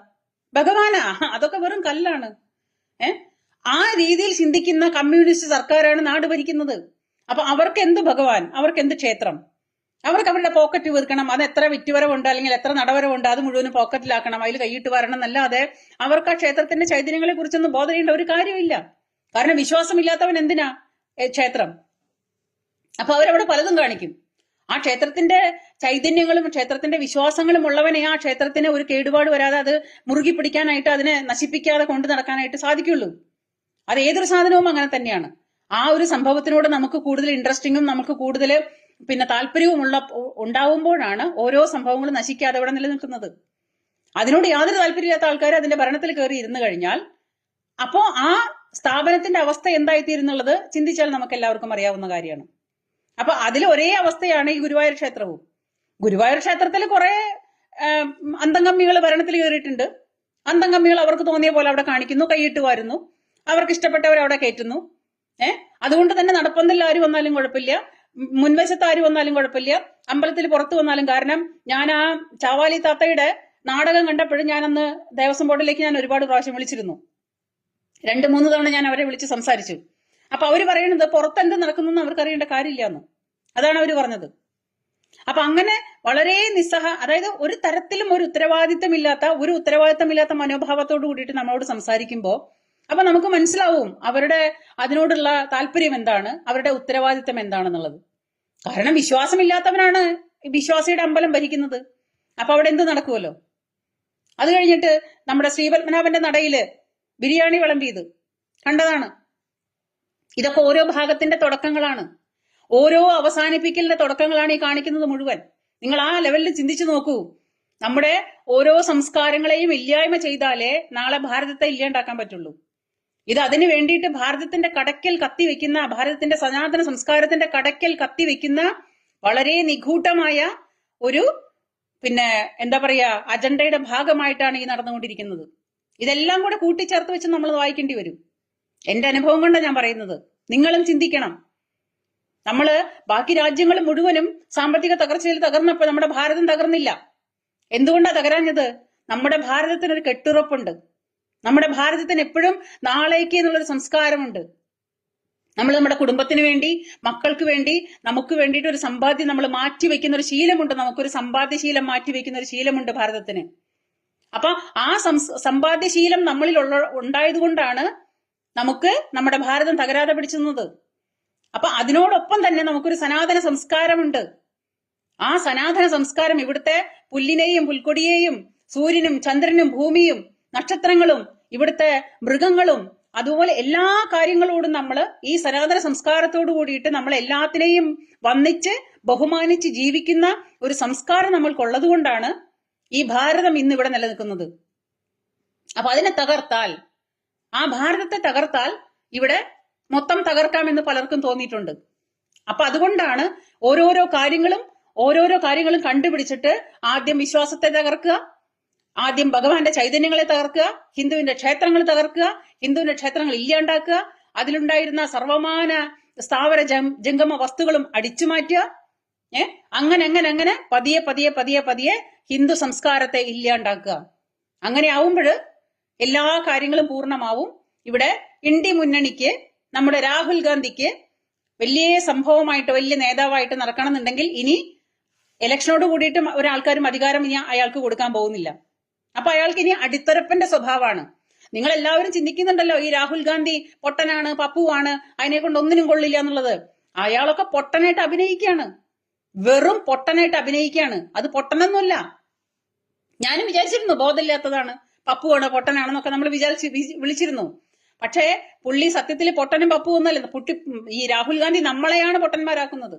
ഭഗവാനാ? അതൊക്കെ വെറും കല്ലാണ്. ആ രീതിയിൽ ചിന്തിക്കുന്ന കമ്മ്യൂണിസ്റ്റ് സർക്കാരാണ് നാട് ഭരിക്കുന്നത്. അപ്പൊ അവർക്ക് എന്ത് ഭഗവാൻ, അവർക്ക് എന്ത് ക്ഷേത്രം? അവർക്ക് അവരുടെ പോക്കറ്റ് വീർക്കണം. അത് എത്ര വിറ്റുവരവുണ്ട് അല്ലെങ്കിൽ എത്ര നടവരവുണ്ട് അത് മുഴുവനും പോക്കറ്റിലാക്കണം, അതിൽ കൈയിട്ട് വരണം എന്നല്ലാതെ അവർക്ക് ആ ക്ഷേത്രത്തിന്റെ ചൈതന്യങ്ങളെ കുറിച്ചൊന്നും ബോധേണ്ട ഒരു കാര്യമില്ല. കാരണം വിശ്വാസമില്ലാത്തവൻ എന്തിനാ ക്ഷേത്രം? അപ്പൊ അവരവിടെ പലതും കാണിക്കും. ആ ക്ഷേത്രത്തിന്റെ ചൈതന്യങ്ങളും ക്ഷേത്രത്തിന്റെ വിശ്വാസങ്ങളും ഉള്ളവനെ ആ ക്ഷേത്രത്തിന് ഒരു കേടുപാട് വരാതെ അത് മുറുകി പിടിക്കാനായിട്ട്, അതിനെ നശിപ്പിക്കാതെ കൊണ്ടു നടക്കാനായിട്ട് സാധിക്കുള്ളൂ. അത് ഏതൊരു സാധനവും അങ്ങനെ തന്നെയാണ്. ആ ഒരു സംഭവത്തിനോട് നമുക്ക് കൂടുതൽ ഇൻട്രസ്റ്റിങ്ങും നമുക്ക് കൂടുതൽ പിന്നെ താല്പര്യവും ഉണ്ടാവുമ്പോഴാണ് ഓരോ സംഭവങ്ങളും നശിക്കാതെ അവിടെ നിലനിൽക്കുന്നത്. അതിനോട് യാതൊരു താല്പര്യമില്ലാത്ത ആൾക്കാർ അതിന്റെ ഭരണത്തിൽ കയറി ഇരുന്നു കഴിഞ്ഞാൽ അപ്പോ ആ സ്ഥാപനത്തിന്റെ അവസ്ഥ എന്തായിത്തീരുന്നുള്ളത് ചിന്തിച്ചാൽ നമുക്ക് എല്ലാവർക്കും അറിയാവുന്ന കാര്യമാണ്. അപ്പൊ അതിൽ ഒരേ അവസ്ഥയാണ് ഈ ഗുരുവായൂർ ക്ഷേത്രവും. ഗുരുവായൂർ ക്ഷേത്രത്തിൽ കുറെ അന്തംകമ്മികൾ ഭരണത്തിൽ കയറിയിട്ടുണ്ട്. അന്തംകമ്മികൾ അവർക്ക് തോന്നിയ പോലെ അവിടെ കാണിക്കുന്നു, കൈയിട്ട് വാരുന്നു, അവർക്ക് ഇഷ്ടപ്പെട്ടവർ അവിടെ കയറ്റുന്നു. അതുകൊണ്ട് തന്നെ നടപ്പന്തലിൽ ആര് വന്നാലും കുഴപ്പമില്ല, മുൻവശത്ത് ആര് വന്നാലും കുഴപ്പമില്ല, അമ്പലത്തിൽ പുറത്തു വന്നാലും. കാരണം ഞാൻ ആ ചാവാലി താത്തയുടെ നാടകം കണ്ടപ്പോഴും ഞാൻ അന്ന് ദേവസ്വം ബോർഡിലേക്ക് ഞാൻ ഒരുപാട് പ്രാവശ്യം വിളിച്ചിരുന്നു. 2-3 തവണ ഞാൻ അവരെ വിളിച്ച് സംസാരിച്ചു. അപ്പൊ അവര് പറയുന്നത് പുറത്തെന്ത് നടക്കുന്നു അവർക്ക് അറിയേണ്ട കാര്യമില്ലാന്ന്. അതാണ് അവര് പറഞ്ഞത്. അപ്പൊ അങ്ങനെ വളരെ അതായത് ഒരു തരത്തിലും ഒരു ഉത്തരവാദിത്തമില്ലാത്ത മനോഭാവത്തോട് കൂടിയിട്ട് നമ്മളോട് സംസാരിക്കുമ്പോൾ അപ്പൊ നമുക്ക് മനസ്സിലാവും അവരുടെ അതിനോടുള്ള താല്പര്യം എന്താണ്, അവരുടെ ഉത്തരവാദിത്തം എന്താണെന്നുള്ളത്. കാരണം വിശ്വാസമില്ലാത്തവനാണ് വിശ്വാസിയുടെ അമ്പലം ഭരിക്കുന്നത്. അപ്പൊ അവിടെ എന്ത് നടക്കുമല്ലോ. അത് കഴിഞ്ഞിട്ട് നമ്മുടെ ശ്രീപത്മനാഭന്റെ നടയില് ബിരിയാണി വിളമ്പിയത് കണ്ടതാണ്. ഇതൊക്കെ ഓരോ ഭാഗത്തിന്റെ തുടക്കങ്ങളാണ്, ഓരോ അവസാനിപ്പിക്കലിന്റെ തുടക്കങ്ങളാണ് ഈ കാണിക്കുന്നത് മുഴുവൻ. നിങ്ങൾ ആ ലെവലിൽ ചിന്തിച്ചു നോക്കൂ. നമ്മുടെ ഓരോ സംസ്കാരങ്ങളെയും ഇല്ലായ്മ ചെയ്താലേ നാളെ ഭാരതത്തെ ഇല്ലാണ്ടാക്കാൻ പറ്റുള്ളൂ. ഇത് അതിനു വേണ്ടിയിട്ട് ഭാരതത്തിന്റെ കടക്കൽ കത്തിവെക്കുന്ന, ഭാരതത്തിന്റെ സനാതന സംസ്കാരത്തിന്റെ കടക്കൽ കത്തിവെക്കുന്ന വളരെ നിഗൂഢമായ ഒരു പിന്നെ എന്താ പറയാ അജണ്ടയുടെ ഭാഗമായിട്ടാണ് ഈ നടന്നുകൊണ്ടിരിക്കുന്നത്. ഇതെല്ലാം കൂടെ കൂട്ടിച്ചേർത്ത് വെച്ച് നമ്മൾ വായിക്കേണ്ടി വരും. എന്റെ അനുഭവം കൊണ്ടാണ് ഞാൻ പറയുന്നത്. നിങ്ങളും ചിന്തിക്കണം. നമ്മള് ബാക്കി രാജ്യങ്ങൾ മുഴുവനും സാമ്പത്തിക തകർച്ചയിൽ തകർന്നപ്പോൾ നമ്മുടെ ഭാരതം തകർന്നില്ല. എന്തുകൊണ്ടാണ് തകരാഞ്ഞത്? നമ്മുടെ ഭാരതത്തിനൊരു കെട്ടുറപ്പുണ്ട്. നമ്മുടെ ഭാരതത്തിന് എപ്പോഴും നാളേക്ക് എന്നുള്ളൊരു സംസ്കാരമുണ്ട്. നമ്മൾ നമ്മുടെ കുടുംബത്തിന് വേണ്ടി, മക്കൾക്ക് വേണ്ടി, നമുക്ക് വേണ്ടിയിട്ട് ഒരു സമ്പാദ്യം നമ്മൾ മാറ്റിവെക്കുന്ന ഒരു ശീലമുണ്ട്. നമുക്കൊരു സമ്പാദ്യശീലം മാറ്റിവെക്കുന്ന ഒരു ശീലമുണ്ട് ഭാരതത്തിന്. അപ്പൊ ആ സമ്പാദ്യശീലം നമ്മളിൽ ഉണ്ടായതുകൊണ്ടാണ് നമുക്ക് നമ്മുടെ ഭാരതം തകരാതെ പിടിച്ചുന്നത്. അപ്പൊ അതിനോടൊപ്പം തന്നെ നമുക്കൊരു സനാതന സംസ്കാരമുണ്ട്. ആ സനാതന സംസ്കാരം ഇവിടുത്തെ പുല്ലിനെയും പുൽക്കൊടിയെയും സൂര്യനും ചന്ദ്രനും ഭൂമിയും നക്ഷത്രങ്ങളും ഇവിടുത്തെ മൃഗങ്ങളും അതുപോലെ എല്ലാ കാര്യങ്ങളോടും നമ്മൾ ഈ സനാതന സംസ്കാരത്തോടു കൂടിയിട്ട് നമ്മൾ എല്ലാത്തിനെയും വന്നിച്ച് ബഹുമാനിച്ച് ജീവിക്കുന്ന ഒരു സംസ്കാരം നമ്മൾക്കുള്ളത് കൊണ്ടാണ് ഈ ഭാരതം ഇന്ന് ഇവിടെ നിലനിൽക്കുന്നത്. അപ്പൊ അതിനെ തകർത്താൽ, ആ ഭാരതത്തെ തകർത്താൽ ഇവിടെ മൊത്തം തകർക്കാമെന്ന് പലർക്കും തോന്നിയിട്ടുണ്ട്. അപ്പൊ അതുകൊണ്ടാണ് ഓരോരോ കാര്യങ്ങളും കണ്ടുപിടിച്ചിട്ട് ആദ്യം വിശ്വാസത്തെ തകർക്കുക, ആദ്യം ഭഗവാന്റെ ചൈതന്യങ്ങളെ തകർക്കുക, ഹിന്ദുവിന്റെ ക്ഷേത്രങ്ങൾ തകർക്കുക, ഹിന്ദുവിന്റെ ക്ഷേത്രങ്ങൾ ഇല്ലാണ്ടാക്കുക, അതിലുണ്ടായിരുന്ന സർവമാന സ്ഥാവര ജംഗമ വസ്തുക്കളും അടിച്ചു മാറ്റുക. അങ്ങനെ പതിയെ ഹിന്ദു സംസ്കാരത്തെ ഇല്ലാണ്ടാക്കുക. അങ്ങനെ ആവുമ്പോൾ എല്ലാ കാര്യങ്ങളും പൂർണ്ണമാവും. ഇവിടെ ഇന്ത്യ മുന്നണിക്ക്, നമ്മുടെ രാഹുൽ ഗാന്ധിക്ക് വലിയ സംഭവമായിട്ട് വലിയ നേതാവായിട്ട് നടക്കണമെന്നുണ്ടെങ്കിൽ ഇനി ഇലക്ഷനോട് കൂടിയിട്ട് ഒരാൾക്കാരും അധികാരം ഇനി അയാൾക്ക് കൊടുക്കാൻ പോകുന്നില്ല. അപ്പൊ അയാൾക്ക് ഇനി അടിത്തറപ്പന്റെ സ്വഭാവമാണ്. നിങ്ങൾ എല്ലാവരും ചിന്തിക്കുന്നുണ്ടല്ലോ ഈ രാഹുൽ ഗാന്ധി പൊട്ടനാണ്, പപ്പുവാണ്, അതിനെ കൊണ്ട് ഒന്നിനും കൊള്ളില്ല എന്നുള്ളത്. അയാളൊക്കെ പൊട്ടനായിട്ട് അഭിനയിക്കുകയാണ്, വെറും പൊട്ടനായിട്ട് അഭിനയിക്കുകയാണ്. അത് പൊട്ടനൊന്നുമല്ല. ഞാനും വിചാരിച്ചിരുന്നു ബോധമില്ലാത്തതാണ്, പപ്പുവാണ്, പൊട്ടനാണെന്നൊക്കെ നമ്മൾ വിളിച്ചിരുന്നു. പക്ഷേ പുള്ളി സത്യത്തിൽ പൊട്ടനും പപ്പു ഒന്നല്ല. ഈ രാഹുൽ ഗാന്ധി നമ്മളെയാണ് പൊട്ടന്മാരാക്കുന്നത്.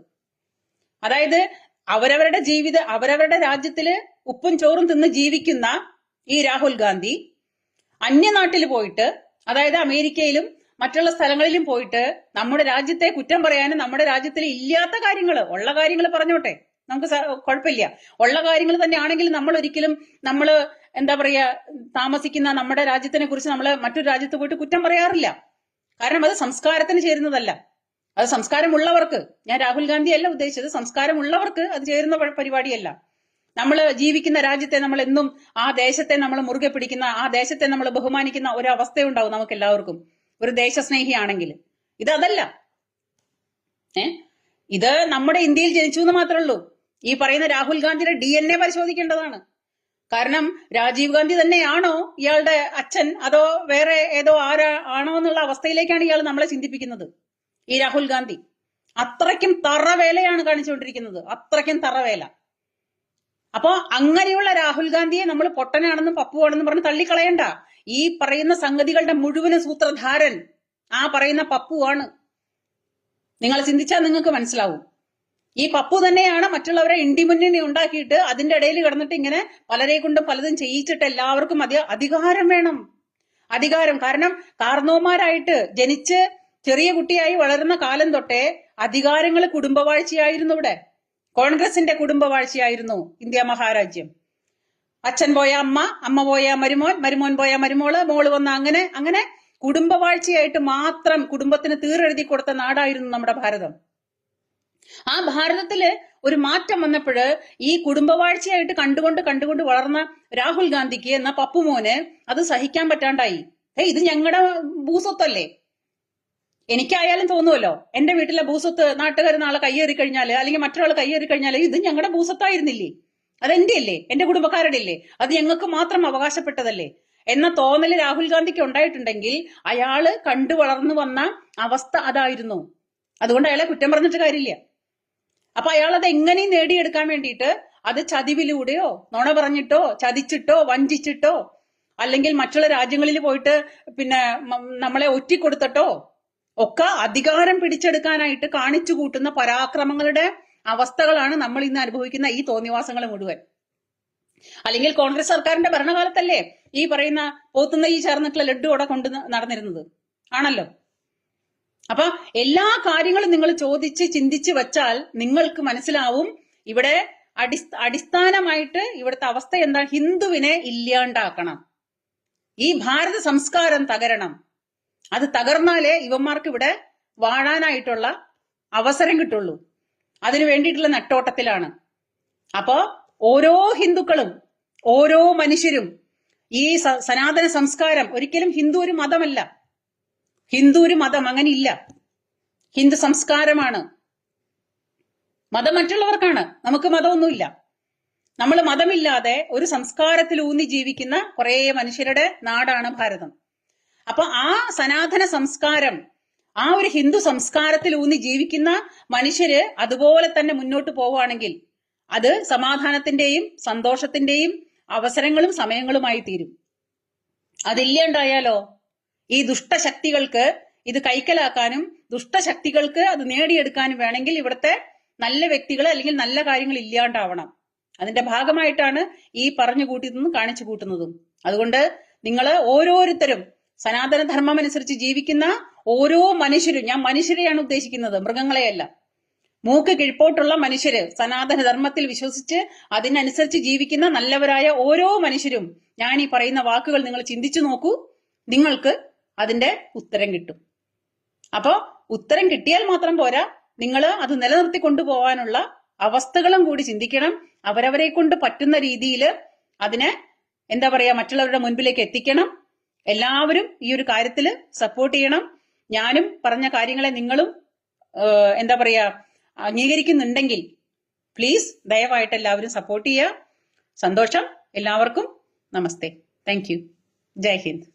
അതായത് അവരവരുടെ രാജ്യത്തില് ഉപ്പും ചോറും തിന്ന് ജീവിക്കുന്ന ഈ രാഹുൽ ഗാന്ധി അന്യനാട്ടിൽ പോയിട്ട്, അതായത് അമേരിക്കയിലും മറ്റുള്ള സ്ഥലങ്ങളിലും പോയിട്ട് നമ്മുടെ രാജ്യത്തെ കുറ്റം പറയാനും നമ്മുടെ രാജ്യത്തിൽ ഇല്ലാത്ത കാര്യങ്ങൾ, ഉള്ള കാര്യങ്ങൾ പറഞ്ഞോട്ടെ, നമുക്ക് കുഴപ്പമില്ല. ഉള്ള കാര്യങ്ങൾ തന്നെ ആണെങ്കിൽ നമ്മൾ എന്താ പറയാ, താമസിക്കുന്ന നമ്മുടെ രാജ്യത്തിനെ കുറിച്ച് നമ്മൾ മറ്റൊരു രാജ്യത്ത് പോയിട്ട് കുറ്റം പറയാറില്ല. കാരണം അത് സംസ്കാരത്തിന് ചേരുന്നതല്ല. അത് സംസ്കാരമുള്ളവർക്ക്, ഞാൻ രാഹുൽ ഗാന്ധി അല്ല ഉദ്ദേശിച്ചത്, സംസ്കാരമുള്ളവർക്ക് അത് ചേരുന്ന പരിപാടിയല്ല. നമ്മൾ ജീവിക്കുന്ന രാജ്യത്തെ നമ്മൾ എന്നും ആ ദേശത്തെ നമ്മൾ മുറുകെ പിടിക്കുന്ന, ആ ദേശത്തെ നമ്മൾ ബഹുമാനിക്കുന്ന ഒരു അവസ്ഥയുണ്ടാവും നമുക്ക് എല്ലാവർക്കും, ഒരു ദേശസ്നേഹിയാണെങ്കിൽ. ഇതല്ല. ഇത് നമ്മുടെ ഇന്ത്യയിൽ ജനിച്ചു എന്ന് മാത്രമേ ഉള്ളൂ. ഈ പറയുന്ന രാഹുൽ ഗാന്ധിയുടെ DNA പരിശോധിക്കേണ്ടതാണ്. കാരണം രാജീവ് ഗാന്ധി തന്നെയാണോ ഇയാളുടെ അച്ഛൻ, അതോ വേറെ ഏതോ ആണോ എന്നുള്ള അവസ്ഥയിലേക്കാണ് ഇയാൾ നമ്മളെ ചിന്തിപ്പിക്കുന്നത്. ഈ രാഹുൽ ഗാന്ധി അത്രയ്ക്കും തറവേലയാണ് കാണിച്ചുകൊണ്ടിരിക്കുന്നത്, അത്രയ്ക്കും തറവേല. അപ്പോ അങ്ങനെയുള്ള രാഹുൽ ഗാന്ധിയെ നമ്മൾ പൊട്ടനാണെന്നും പപ്പുവാണെന്നും പറഞ്ഞ് തള്ളിക്കളയണ്ട. ഈ പറയുന്ന സംഗതികളുടെ മുഴുവനും സൂത്രധാരൻ ആ പറയുന്ന പപ്പുവാണ്. നിങ്ങൾ ചിന്തിച്ചാൽ നിങ്ങൾക്ക് മനസ്സിലാവും. ഈ പപ്പു തന്നെയാണ് മറ്റുള്ളവരെ ഇന്ത്യ മുന്നണി ഉണ്ടാക്കിയിട്ട് അതിന്റെ ഇടയിൽ കിടന്നിട്ട് ഇങ്ങനെ പലരെ കൊണ്ടും പലതും ചെയ്യിച്ചിട്ട് എല്ലാവർക്കും അധികാരം വേണം. അധികാരം. കാരണം കാർന്നോമാരായിട്ട് ജനിച്ച് ചെറിയ കുട്ടിയായി വളരുന്ന കാലം തൊട്ടേ അധികാരങ്ങൾ കുടുംബവാഴ്ചയായിരുന്നു. ഇവിടെ കോൺഗ്രസിന്റെ കുടുംബവാഴ്ചയായിരുന്നു ഇന്ത്യ മഹാരാജ്യം. അച്ഛൻ പോയ അമ്മ, അമ്മ പോയ മരുമോൻ, മരുമോൻ പോയ മരുമോള്, മോള് വന്ന അങ്ങനെ കുടുംബവാഴ്ചയായിട്ട് മാത്രം കുടുംബത്തിന് തീരെഴുതി കൊടുത്ത നാടായിരുന്നു നമ്മുടെ ഭാരതം. ആ ഭാരതത്തില് ഒരു മാറ്റം വന്നപ്പോൾ ഈ കുടുംബവാഴ്ചയായിട്ട് കണ്ടുകൊണ്ട് വളർന്ന രാഹുൽ ഗാന്ധിക്ക് എന്ന പപ്പുമോന് അത് സഹിക്കാൻ പറ്റാണ്ടായി. ഇത് ഞങ്ങളുടെ ഭൂസ്വത്തല്ലേ, എനിക്കായാലും തോന്നുമല്ലോ. എന്റെ വീട്ടിലെ ഭൂസ്വത്ത് നാട്ടുകാർ നാളെ കയ്യേറി കഴിഞ്ഞാല്, അല്ലെങ്കിൽ മറ്റൊരാൾ കയ്യേറി കഴിഞ്ഞാല്, ഇത് ഞങ്ങളുടെ ഭൂസ്വത്തായിരുന്നില്ലേ, അതെന്റെ അല്ലേ, എന്റെ കുടുംബക്കാരുടെ അല്ലേ, അത് ഞങ്ങൾക്ക് മാത്രം അവകാശപ്പെട്ടതല്ലേ എന്ന തോന്നല് രാഹുൽ ഗാന്ധിക്ക് ഉണ്ടായിട്ടുണ്ടെങ്കിൽ അയാള് കണ്ടു വളർന്നു വന്ന അവസ്ഥ അതായിരുന്നു. അതുകൊണ്ട് അയാളെ കുറ്റം പറഞ്ഞിട്ട് കാര്യമില്ല. അപ്പൊ അയാൾ അത് എങ്ങനെയും നേടിയെടുക്കാൻ വേണ്ടിയിട്ട് അത് ചതിവിലൂടെയോ നുണ പറഞ്ഞിട്ടോ ചതിച്ചിട്ടോ വഞ്ചിച്ചിട്ടോ അല്ലെങ്കിൽ മറ്റുള്ള രാജ്യങ്ങളിൽ പോയിട്ട് പിന്നെ നമ്മളെ ഒറ്റിക്കൊടുത്തിട്ടോ ഒക്കെ അധികാരം പിടിച്ചെടുക്കാനായിട്ട് കാണിച്ചു കൂട്ടുന്ന പരാക്രമങ്ങളുടെ അവസ്ഥകളാണ് നമ്മൾ ഇന്ന് അനുഭവിക്കുന്ന ഈ തോന്നിവാസങ്ങൾ മുഴുവൻ. അല്ലെങ്കിൽ കോൺഗ്രസ് സർക്കാരിന്റെ ഭരണകാലത്തല്ലേ ഈ പറയുന്ന പോത്തുനെയ്യ് ചേർന്നിട്ടുള്ള ലഡ്ഡു അവിടെ കൊണ്ട് നടന്നിരുന്നത് ആണല്ലോ. അപ്പൊ എല്ലാ കാര്യങ്ങളും നിങ്ങൾ ചോദിച്ച് ചിന്തിച്ച് വെച്ചാൽ നിങ്ങൾക്ക് മനസ്സിലാവും ഇവിടെ അടിസ്ഥാനമായിട്ട് ഇവിടുത്തെ അവസ്ഥ എന്താ. ഹിന്ദുവിനെ ഇല്ലാണ്ടാക്കണം, ഈ ഭാരത സംസ്കാരം തകരണം. അത് തകർന്നാലേ ഇവന്മാർക്ക് ഇവിടെ വാഴാനായിട്ടുള്ള അവസരം കിട്ടുള്ളൂ. അതിനു വേണ്ടിയിട്ടുള്ള നെട്ടോട്ടത്തിലാണ്. അപ്പോ ഓരോ ഹിന്ദുക്കളും ഓരോ മനുഷ്യരും ഈ സനാതന സംസ്കാരം, ഒരിക്കലും ഹിന്ദു ഒരു മതമല്ല, ഹിന്ദു ഒരു മതം അങ്ങനെ ഇല്ല, ഹിന്ദു സംസ്കാരമാണ്. മതം മറ്റുള്ളവർക്കാണ്, നമുക്ക് മതമൊന്നുമില്ല. നമ്മൾ മതമില്ലാതെ ഒരു സംസ്കാരത്തിൽ ഊന്നി ജീവിക്കുന്ന കുറെ മനുഷ്യരുടെ നാടാണ് ഭാരതം. അപ്പൊ ആ സനാതന സംസ്കാരം, ആ ഒരു ഹിന്ദു സംസ്കാരത്തിൽ ഊന്നി ജീവിക്കുന്ന മനുഷ്യര് അതുപോലെ തന്നെ മുന്നോട്ട് പോവുകയാണെങ്കിൽ അത് സമാധാനത്തിന്റെയും സന്തോഷത്തിന്റെയും അവസരങ്ങളും സമയങ്ങളുമായി തീരും. അതില്ലാണ്ടായാലോ ഈ ദുഷ്ടശക്തികൾക്ക് ഇത് കൈക്കലാക്കാനും ദുഷ്ടശക്തികൾക്ക് അത് നേടിയെടുക്കാനും വേണമെങ്കിൽ ഇവിടുത്തെ നല്ല വ്യക്തികൾ അല്ലെങ്കിൽ നല്ല കാര്യങ്ങൾ ഇല്ലാണ്ടാവണം. അതിന്റെ ഭാഗമായിട്ടാണ് ഈ പറഞ്ഞു കൂട്ടിയതും കാണിച്ചു കൂട്ടുന്നതും. അതുകൊണ്ട് നിങ്ങൾ ഓരോരുത്തരും സനാതന ധർമ്മം അനുസരിച്ച് ജീവിക്കുന്ന ഓരോ മനുഷ്യരും, ഞാൻ മനുഷ്യരെയാണ് ഉദ്ദേശിക്കുന്നത്, മൃഗങ്ങളെയല്ല, മൂക്ക് കിഴിപ്പോട്ടുള്ള മനുഷ്യര്, സനാതന ധർമ്മത്തിൽ വിശ്വസിച്ച് അതിനനുസരിച്ച് ജീവിക്കുന്ന നല്ലവരായ ഓരോ മനുഷ്യരും ഞാൻ ഈ പറയുന്ന വാക്കുകൾ നിങ്ങൾ ചിന്തിച്ചു നോക്കൂ, നിങ്ങൾക്ക് അതിന്റെ ഉത്തരം കിട്ടും. അപ്പോ ഉത്തരം കിട്ടിയാൽ മാത്രം പോരാ, നിങ്ങൾ അത് നിലനിർത്തി കൊണ്ടുപോകാനുള്ള അവസ്ഥകളും കൂടി ചിന്തിക്കണം. അവരവരെ കൊണ്ട് പറ്റുന്ന രീതിയിൽ അതിനെ എന്താ പറയാ മറ്റുള്ളവരുടെ മുൻപിലേക്ക് എത്തിക്കണം. എല്ലാവരും ഈ ഒരു കാര്യത്തിൽ സപ്പോർട്ട് ചെയ്യണം. ഞാനും പറഞ്ഞ കാര്യങ്ങളെ നിങ്ങളും എന്താ പറയാ അംഗീകരിക്കുന്നുണ്ടെങ്കിൽ പ്ലീസ് ദയവായിട്ട് എല്ലാവരും സപ്പോർട്ട് ചെയ്യുക. സന്തോഷം. എല്ലാവർക്കും നമസ്തേ. Thank you. ജയ് ഹിന്ദ്.